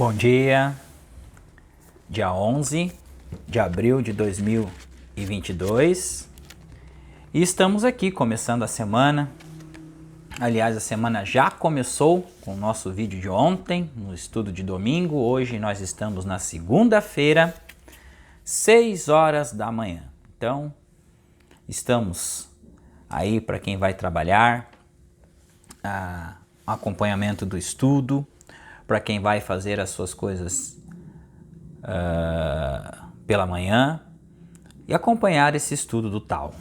Bom dia, dia 11 de abril de 2022 e estamos aqui começando a semana. Aliás, a semana já começou com o nosso vídeo de ontem, no estudo de domingo. Hoje nós estamos na segunda-feira, 6 horas da manhã. Então, estamos aí para quem vai trabalhar, acompanhamento do estudo, para quem vai fazer as suas coisas pela manhã e acompanhar esse estudo do Tao.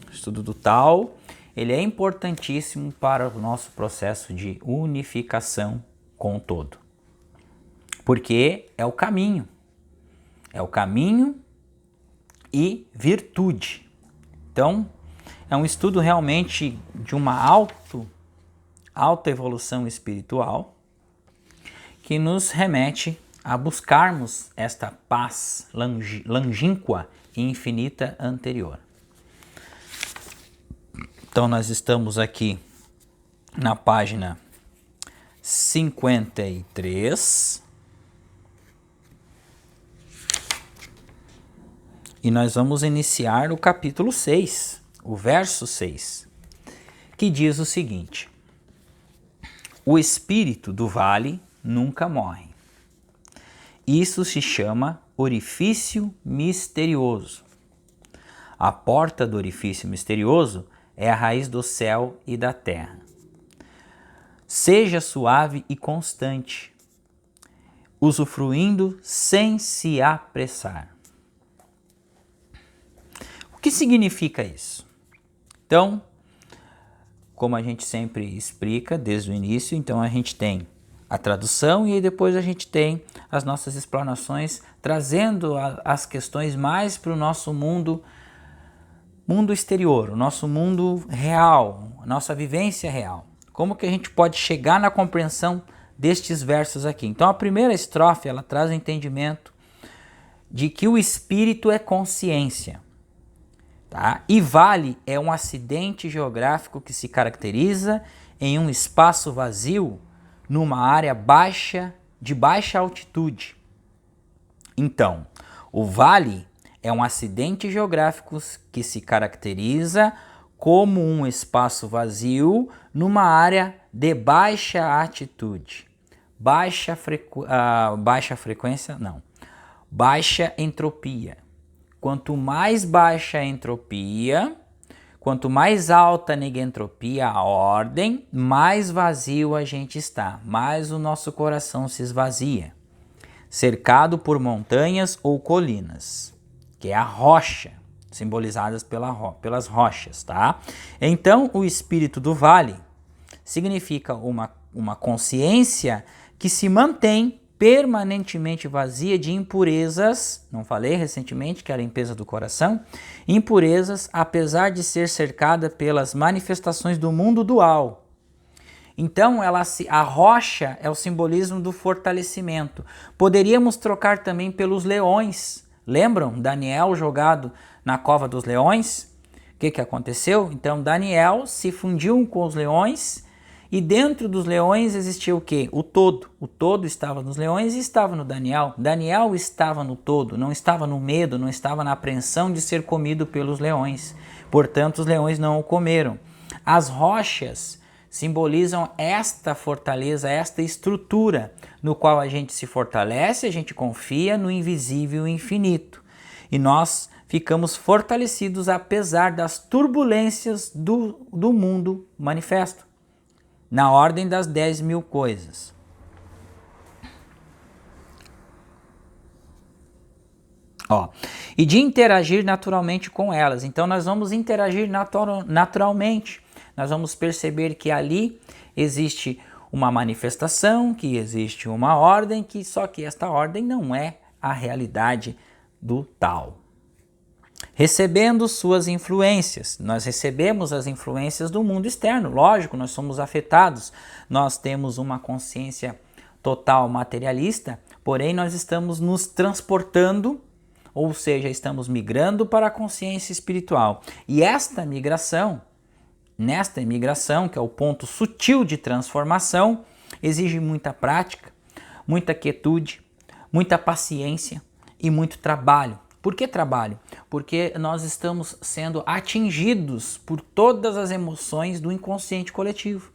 O estudo do Tao, ele é importantíssimo para o nosso processo de unificação com o todo, porque é o caminho e virtude. Então, é um estudo realmente de uma alta evolução espiritual que nos remete a buscarmos esta paz longínqua e infinita anterior. Então nós estamos aqui na página 53 e nós vamos iniciar o capítulo 6, o verso 6, que diz o seguinte: o espírito do vale nunca morre. Isso se chama orifício misterioso. A porta do orifício misterioso é a raiz do céu e da terra. Seja suave e constante, usufruindo sem se apressar. O que significa isso? Então, como a gente sempre explica desde o início, então a gente tem a tradução e aí depois a gente tem as nossas explanações trazendo as questões mais para o nosso mundo exterior, o nosso mundo real, a nossa vivência real. Como que a gente pode chegar na compreensão destes versos aqui? Então a primeira estrofe, ela traz o entendimento de que o espírito é consciência, tá? E vale é um acidente geográfico que se caracteriza em um espaço vazio numa área de baixa altitude. Então, o vale é um acidente geográfico que se caracteriza como um espaço vazio numa área de baixa altitude. Baixa entropia. Quanto mais baixa a entropia, quanto mais alta a negentropia, a ordem, mais vazio a gente está, mais o nosso coração se esvazia. Cercado por montanhas ou colinas, que é a rocha, simbolizadas pelas rochas, tá? Então, o espírito do vale significa uma consciência que se mantém permanentemente vazia de impurezas, não falei recentemente que é a limpeza do coração, impurezas, apesar de ser cercada pelas manifestações do mundo dual. Então, a rocha é o simbolismo do fortalecimento. Poderíamos trocar também pelos leões. Lembram? Daniel jogado na cova dos leões? O que aconteceu? Então, Daniel se fundiu com os leões e dentro dos leões existia o quê? O todo. O todo estava nos leões e estava no Daniel. Daniel estava no todo, não estava no medo, não estava na apreensão de ser comido pelos leões. Portanto, os leões não o comeram. As rochas simbolizam esta fortaleza, esta estrutura no qual a gente se fortalece, a gente confia no invisível e infinito. E nós ficamos fortalecidos apesar das turbulências do mundo manifesto, na ordem das 10.000 coisas. E de interagir naturalmente com elas. Então nós vamos interagir naturalmente. Nós vamos perceber que ali existe uma manifestação, que existe uma ordem, só que esta ordem não é a realidade do Tao. Recebendo suas influências, nós recebemos as influências do mundo externo, lógico, nós somos afetados, nós temos uma consciência total materialista, porém nós estamos nos transportando, ou seja, estamos migrando para a consciência espiritual. E nesta imigração, que é o ponto sutil de transformação, exige muita prática, muita quietude, muita paciência e muito trabalho. Por que trabalho? Porque nós estamos sendo atingidos por todas as emoções do inconsciente coletivo.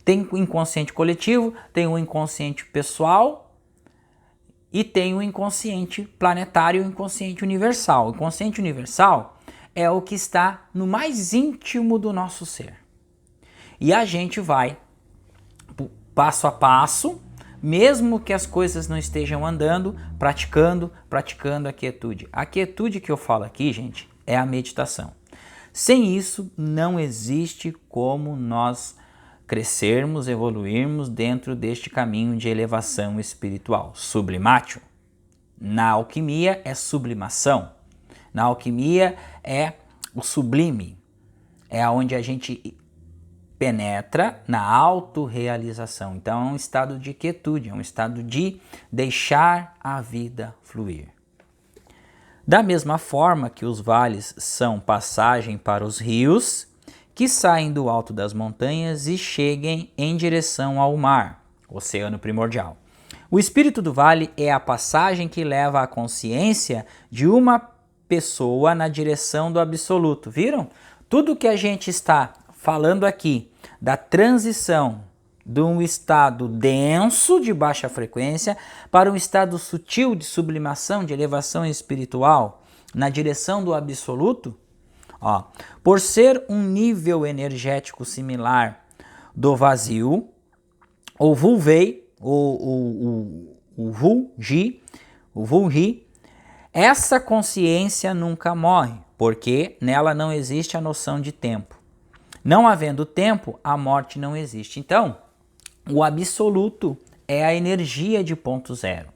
Tem o inconsciente coletivo, tem o inconsciente pessoal e tem o inconsciente planetário e o inconsciente universal. O inconsciente universal é o que está no mais íntimo do nosso ser. E a gente vai passo a passo, mesmo que as coisas não estejam andando, praticando a quietude. A quietude que eu falo aqui, gente, é a meditação. Sem isso, não existe como nós crescermos, evoluirmos dentro deste caminho de elevação espiritual. Sublimatio. Na alquimia é sublimação. Na alquimia é o sublime. É onde a gente penetra na autorrealização. Então é um estado de quietude, é um estado de deixar a vida fluir. Da mesma forma que os vales são passagem para os rios, que saem do alto das montanhas e cheguem em direção ao mar, oceano primordial. O espírito do vale é a passagem que leva a consciência de uma pessoa na direção do absoluto. Viram? Tudo que a gente está falando aqui da transição de um estado denso de baixa frequência para um estado sutil de sublimação, de elevação espiritual na direção do absoluto, ó, por ser um nível energético similar do vazio, o vulvei, o vulgi, essa consciência nunca morre, porque nela não existe a noção de tempo. Não havendo tempo, a morte não existe. Então, o absoluto é a energia de ponto zero.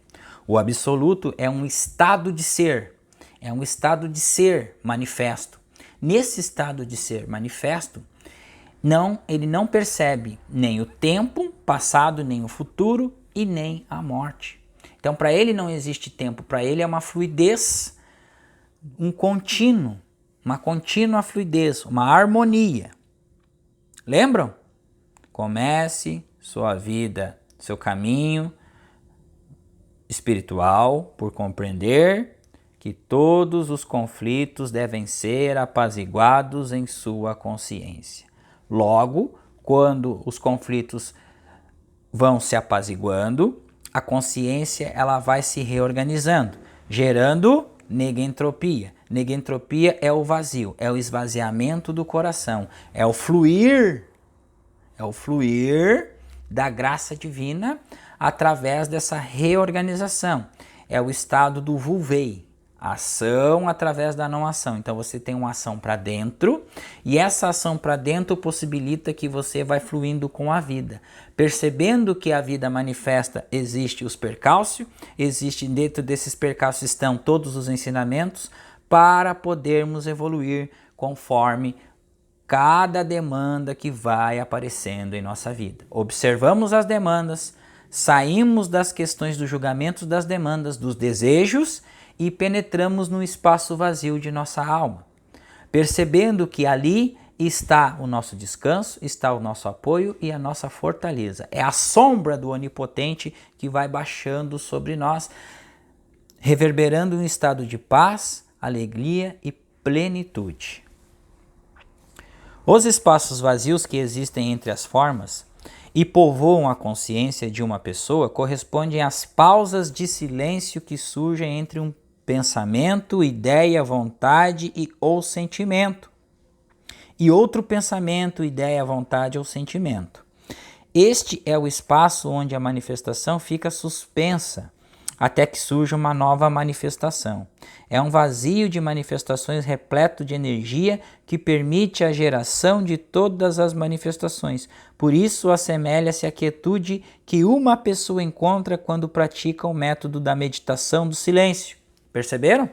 O absoluto é um estado de ser manifesto. Nesse estado de ser manifesto, ele não percebe nem o tempo passado, nem o futuro e nem a morte. Então, para ele não existe tempo, para ele é uma fluidez, um contínuo, uma contínua fluidez, uma harmonia. Lembram? Comece sua vida, seu caminho espiritual por compreender que todos os conflitos devem ser apaziguados em sua consciência. Logo, quando os conflitos vão se apaziguando, a consciência ela vai se reorganizando, gerando negentropia. Negentropia é o vazio, é o esvaziamento do coração, é o fluir da graça divina através dessa reorganização. É o estado do vulvei, ação através da não ação. Então você tem uma ação para dentro e essa ação para dentro possibilita que você vai fluindo com a vida. Percebendo que a vida manifesta, existe os percalços, dentro desses percalços estão todos os ensinamentos para podermos evoluir conforme cada demanda que vai aparecendo em nossa vida. Observamos as demandas, saímos das questões dos julgamentos das demandas, dos desejos e penetramos no espaço vazio de nossa alma, percebendo que ali está o nosso descanso, está o nosso apoio e a nossa fortaleza. É a sombra do Onipotente que vai baixando sobre nós, reverberando um estado de paz, alegria e plenitude. Os espaços vazios que existem entre as formas e povoam a consciência de uma pessoa correspondem às pausas de silêncio que surgem entre um pensamento, ideia, vontade ou sentimento e outro pensamento, ideia, vontade ou sentimento. Este é o espaço onde a manifestação fica suspensa até que surja uma nova manifestação. É um vazio de manifestações repleto de energia que permite a geração de todas as manifestações. Por isso, assemelha-se à quietude que uma pessoa encontra quando pratica o método da meditação do silêncio. Perceberam?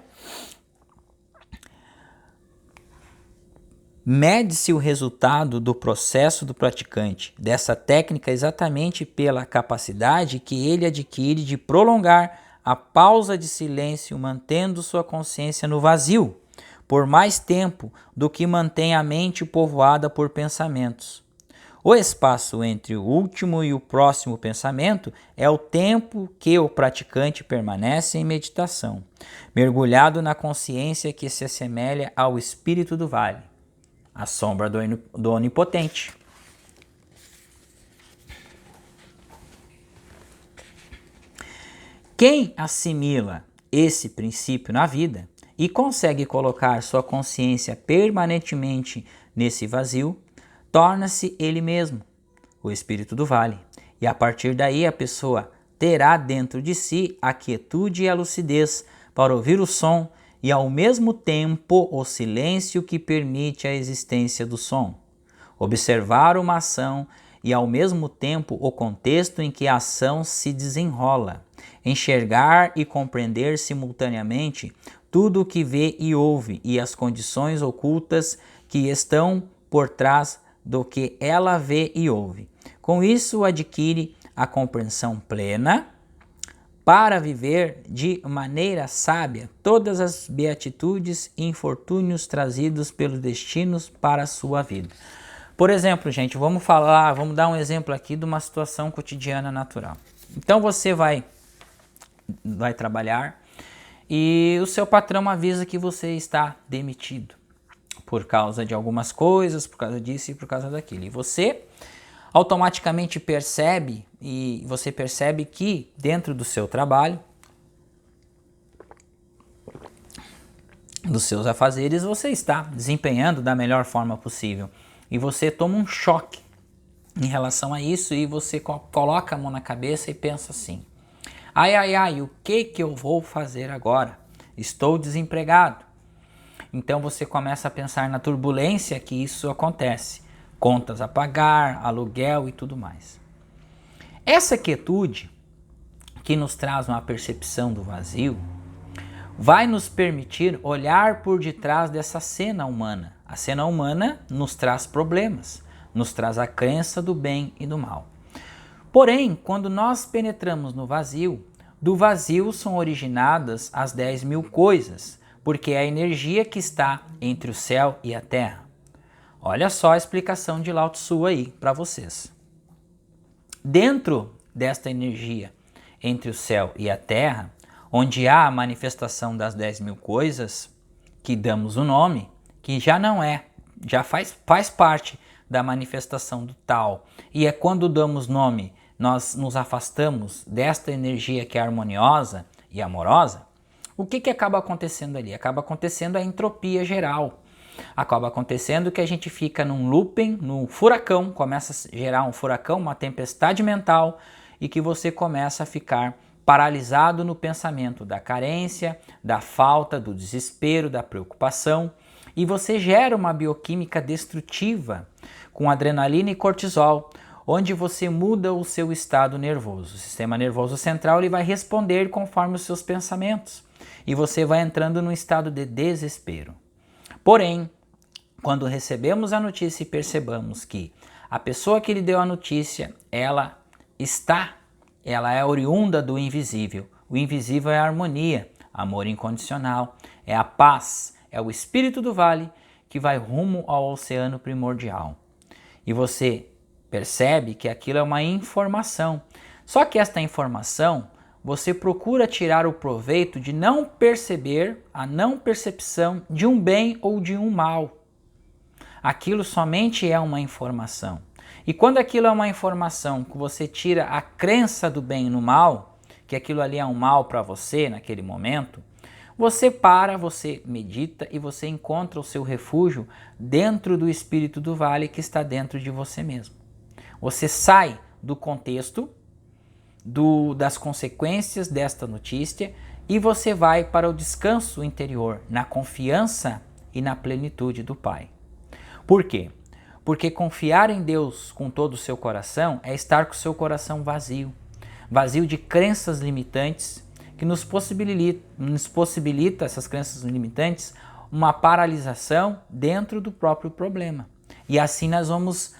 Mede-se o resultado do processo do praticante dessa técnica exatamente pela capacidade que ele adquire de prolongar a pausa de silêncio mantendo sua consciência no vazio por mais tempo do que mantém a mente povoada por pensamentos. O espaço entre o último e o próximo pensamento é o tempo que o praticante permanece em meditação, mergulhado na consciência que se assemelha ao espírito do vale, a sombra do onipotente. Quem assimila esse princípio na vida e consegue colocar sua consciência permanentemente nesse vazio, torna-se ele mesmo, o espírito do vale. E a partir daí a pessoa terá dentro de si a quietude e a lucidez para ouvir o som e ao mesmo tempo o silêncio que permite a existência do som. Observar uma ação e ao mesmo tempo o contexto em que a ação se desenrola. Enxergar e compreender simultaneamente tudo o que vê e ouve e as condições ocultas que estão por trás do que ela vê e ouve. Com isso, adquire a compreensão plena para viver de maneira sábia todas as beatitudes e infortúnios trazidos pelos destinos para a sua vida. Por exemplo, gente, vamos dar um exemplo aqui de uma situação cotidiana natural. Então você vai trabalhar e o seu patrão avisa que você está demitido por causa de algumas coisas, por causa disso e por causa daquilo. E você automaticamente percebe que dentro do seu trabalho, dos seus afazeres, você está desempenhando da melhor forma possível. E você toma um choque em relação a isso e você coloca a mão na cabeça e pensa assim: ai, o que eu vou fazer agora? Estou desempregado. Então você começa a pensar na turbulência que isso acontece. Contas a pagar, aluguel e tudo mais. Essa quietude que nos traz uma percepção do vazio vai nos permitir olhar por detrás dessa cena humana. A cena humana nos traz problemas, nos traz a crença do bem e do mal. Porém, quando nós penetramos no vazio, do vazio são originadas as 10.000 coisas, porque é a energia que está entre o céu e a terra. Olha só a explicação de Lao Tzu aí para vocês. Dentro desta energia entre o céu e a terra, onde há a manifestação das 10.000 coisas, que damos o nome, que já faz parte da manifestação do tal. E é quando damos nome, nós nos afastamos desta energia que é harmoniosa e amorosa. O que acaba acontecendo ali? Acaba acontecendo a entropia geral. Acaba acontecendo que a gente fica num looping, num furacão, começa a gerar um furacão, uma tempestade mental, e que você começa a ficar paralisado no pensamento da carência, da falta, do desespero, da preocupação, e você gera uma bioquímica destrutiva com adrenalina e cortisol, onde você muda o seu estado nervoso. O sistema nervoso central ele vai responder conforme os seus pensamentos, e você vai entrando num estado de desespero. Porém, quando recebemos a notícia e percebamos que a pessoa que lhe deu a notícia, ela é oriunda do invisível. O invisível é a harmonia, amor incondicional, é a paz, é o espírito do vale que vai rumo ao oceano primordial. E você percebe que aquilo é uma informação. Só que esta informação, você procura tirar o proveito de não perceber a não percepção de um bem ou de um mal. Aquilo somente é uma informação. E quando aquilo é uma informação que você tira a crença do bem e no mal, que aquilo ali é um mal para você naquele momento, você medita e você encontra o seu refúgio dentro do espírito do vale que está dentro de você mesmo. Você sai do contexto, das consequências desta notícia e você vai para o descanso interior, na confiança e na plenitude do Pai. Por quê? Porque confiar em Deus com todo o seu coração é estar com o seu coração vazio, vazio de crenças limitantes que nos possibilita essas crenças limitantes uma paralisação dentro do próprio problema. E assim nós vamos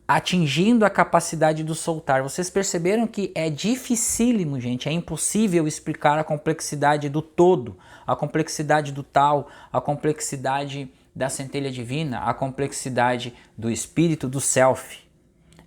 atingindo a capacidade do soltar. Vocês perceberam que é dificílimo, gente, é impossível explicar a complexidade do todo, a complexidade do tal, a complexidade da centelha divina, a complexidade do espírito, do self.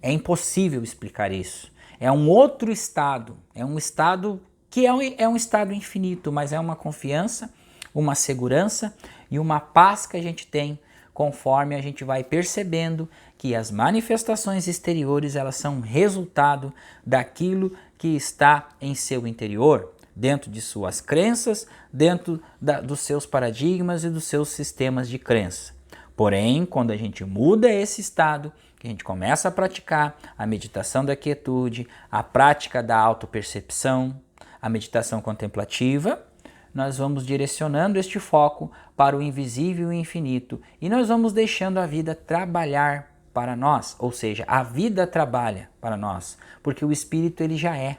É impossível explicar isso. É um outro estado, é um estado que é um estado infinito, mas é uma confiança, uma segurança e uma paz que a gente tem conforme a gente vai percebendo que as manifestações exteriores elas são resultado daquilo que está em seu interior, dentro de suas crenças, dentro dos seus paradigmas e dos seus sistemas de crença. Porém, quando a gente muda esse estado, que a gente começa a praticar a meditação da quietude, a prática da autopercepção, a meditação contemplativa, nós vamos direcionando este foco para o invisível e infinito e nós vamos deixando a vida trabalhar para nós, ou seja, a vida trabalha para nós, porque o espírito ele já é.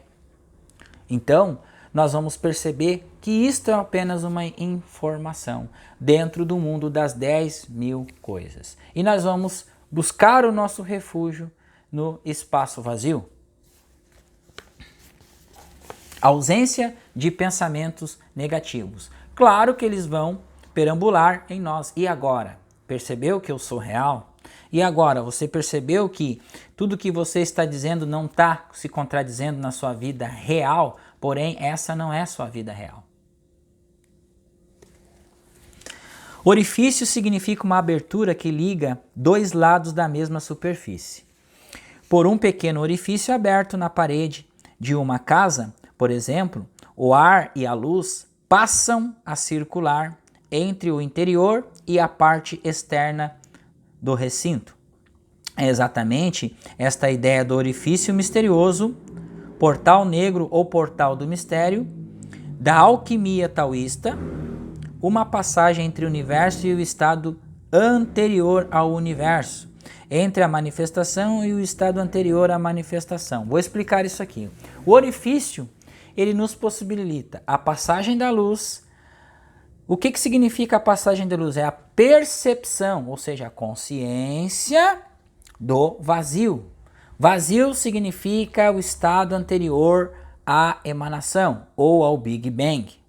Então, nós vamos perceber que isto é apenas uma informação dentro do mundo das 10.000 coisas. E nós vamos buscar o nosso refúgio no espaço vazio. Ausência de pensamentos negativos. Claro que eles vão perambular em nós. E agora? Percebeu que eu sou real? E agora, você percebeu que tudo que você está dizendo não está se contradizendo na sua vida real? Porém, essa não é sua vida real. Orifício significa uma abertura que liga dois lados da mesma superfície. Por um pequeno orifício aberto na parede de uma casa, por exemplo, o ar e a luz passam a circular entre o interior e a parte externa do recinto. É exatamente esta ideia do orifício misterioso, portal negro ou portal do mistério, da alquimia taoísta, uma passagem entre o universo e o estado anterior ao universo, entre a manifestação e o estado anterior à manifestação. Vou explicar isso aqui. O orifício, ele nos possibilita a passagem da luz. O que significa a passagem da luz? É a percepção, ou seja, a consciência do vazio. Vazio significa o estado anterior à emanação ou ao Big Bang.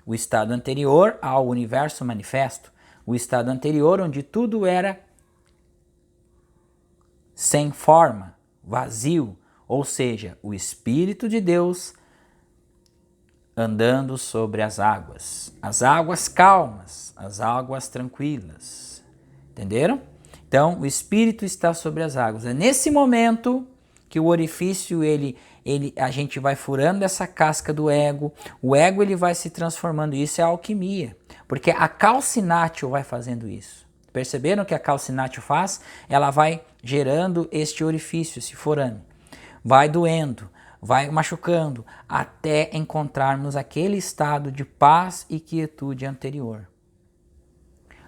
O estado anterior ao universo manifesto. O estado anterior onde tudo era sem forma, vazio. Ou seja, o Espírito de Deus andando sobre as águas calmas, as águas tranquilas. Entenderam? Então, o Espírito está sobre as águas. É nesse momento que o orifício, a gente vai furando essa casca do ego, o ego ele vai se transformando, isso é alquimia, porque a calcinátil vai fazendo isso. Perceberam o que a calcinátil faz? Ela vai gerando este orifício, esse forame, vai doendo, vai machucando, até encontrarmos aquele estado de paz e quietude anterior.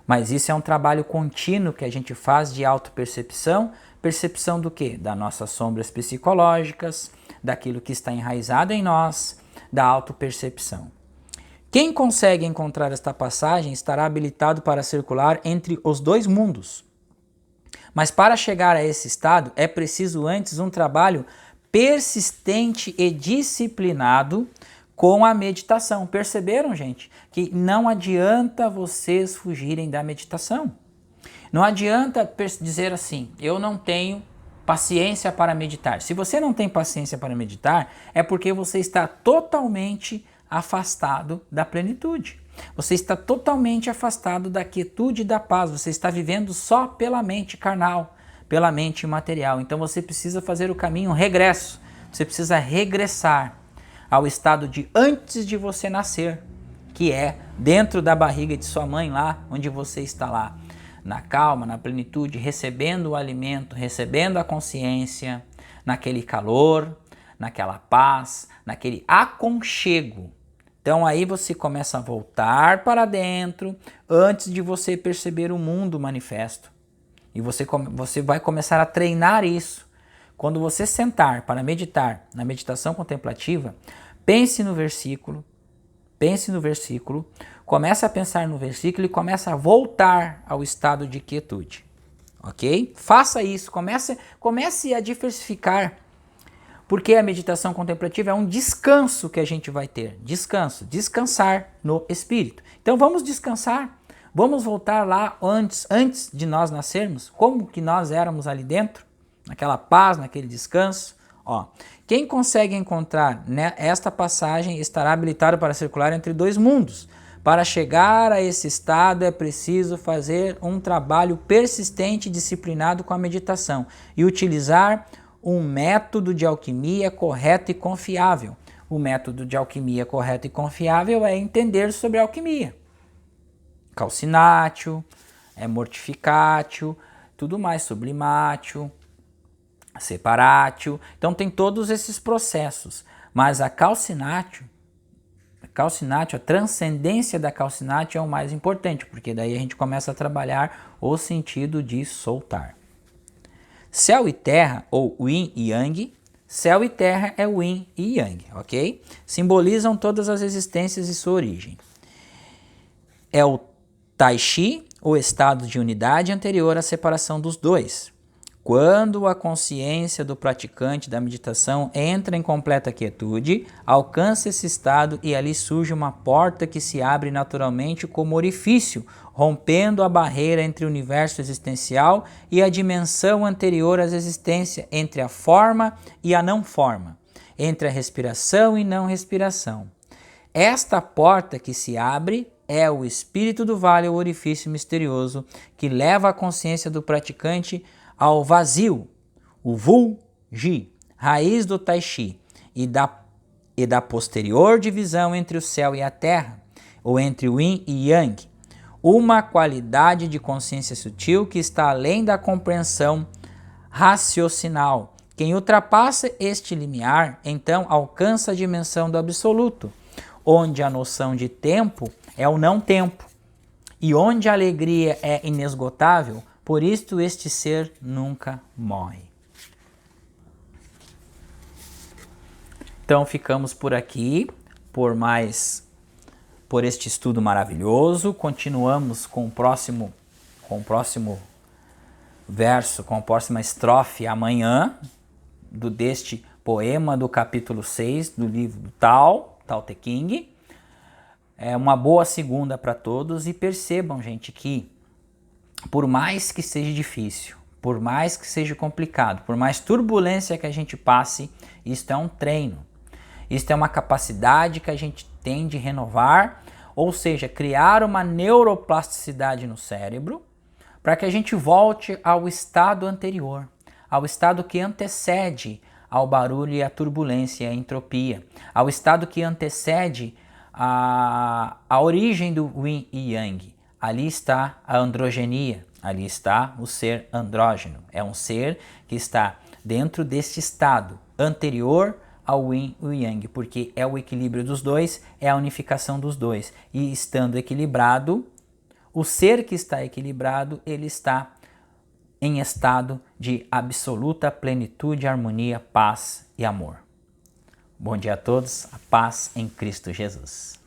Mas isso é um trabalho contínuo que a gente faz de autopercepção. Percepção do quê? Das nossas sombras psicológicas, daquilo que está enraizado em nós, da autopercepção. Quem consegue encontrar esta passagem estará habilitado para circular entre os dois mundos. Mas para chegar a esse estado é preciso antes um trabalho persistente e disciplinado com a meditação. Perceberam, gente? Que não adianta vocês fugirem da meditação. Não adianta dizer assim, eu não tenho paciência para meditar. Se você não tem paciência para meditar, é porque você está totalmente afastado da plenitude. Você está totalmente afastado da quietude e da paz. Você está vivendo só pela mente carnal, pela mente material. Então você precisa fazer o caminho regresso. Você precisa regressar ao estado de antes de você nascer, que é dentro da barriga de sua mãe lá, onde você está lá, na calma, na plenitude, recebendo o alimento, recebendo a consciência, naquele calor, naquela paz, naquele aconchego. Então aí você começa a voltar para dentro antes de você perceber o mundo manifesto. E você vai começar a treinar isso. Quando você sentar para meditar na meditação contemplativa, pense no versículo, comece a pensar no versículo e comece a voltar ao estado de quietude. Ok? Faça isso, comece a diversificar, porque a meditação contemplativa é um descanso que a gente vai ter. Descansar no espírito. Então vamos descansar, vamos voltar lá antes de nós nascermos, como que nós éramos ali dentro, naquela paz, naquele descanso. Ó, quem consegue encontrar esta passagem estará habilitado para circular entre dois mundos. Para chegar a esse estado é preciso fazer um trabalho persistente e disciplinado com a meditação e utilizar um método de alquimia correto e confiável. O método de alquimia correto e confiável é entender sobre alquimia. Calcinatio, mortificatio, tudo mais, sublimatio, separatio. Então tem todos esses processos, mas a calcinatio, a transcendência da calcinatio é o mais importante, porque daí a gente começa a trabalhar o sentido de soltar. Céu e terra, ou yin e yang, céu e terra é o yin e yang, ok? Simbolizam todas as existências e sua origem. É o tai chi, o estado de unidade anterior à separação dos dois. Quando a consciência do praticante da meditação entra em completa quietude, alcança esse estado e ali surge uma porta que se abre naturalmente como orifício, rompendo a barreira entre o universo existencial e a dimensão anterior à existência, entre a forma e a não forma, entre a respiração e não respiração. Esta porta que se abre é o espírito do vale, o orifício misterioso, que leva a consciência do praticante ao vazio, o Wu-Ji, raiz do Tai Chi, e da posterior divisão entre o céu e a terra, ou entre o Yin e Yang, uma qualidade de consciência sutil que está além da compreensão raciocinal. Quem ultrapassa este limiar, então alcança a dimensão do absoluto, onde a noção de tempo é o não tempo, e onde a alegria é inesgotável. Por isto este ser nunca morre. Então ficamos por aqui, por este estudo maravilhoso. Continuamos com o próximo verso, com a próxima estrofe amanhã, deste poema do capítulo 6 do livro do Tao Te Ching. É uma boa segunda para todos e percebam, gente, que por mais que seja difícil, por mais que seja complicado, por mais turbulência que a gente passe, isto é um treino. Isto é uma capacidade que a gente tem de renovar, ou seja, criar uma neuroplasticidade no cérebro, para que a gente volte ao estado anterior, ao estado que antecede ao barulho e à turbulência e à entropia, ao estado que antecede a origem do yin e yang. Ali está a androgenia, ali está o ser andrógeno. É um ser que está dentro deste estado anterior ao yin e yang, porque é o equilíbrio dos dois, é a unificação dos dois. E estando equilibrado, o ser que está equilibrado, ele está em estado de absoluta plenitude, harmonia, paz e amor. Bom dia a todos, a paz em Cristo Jesus.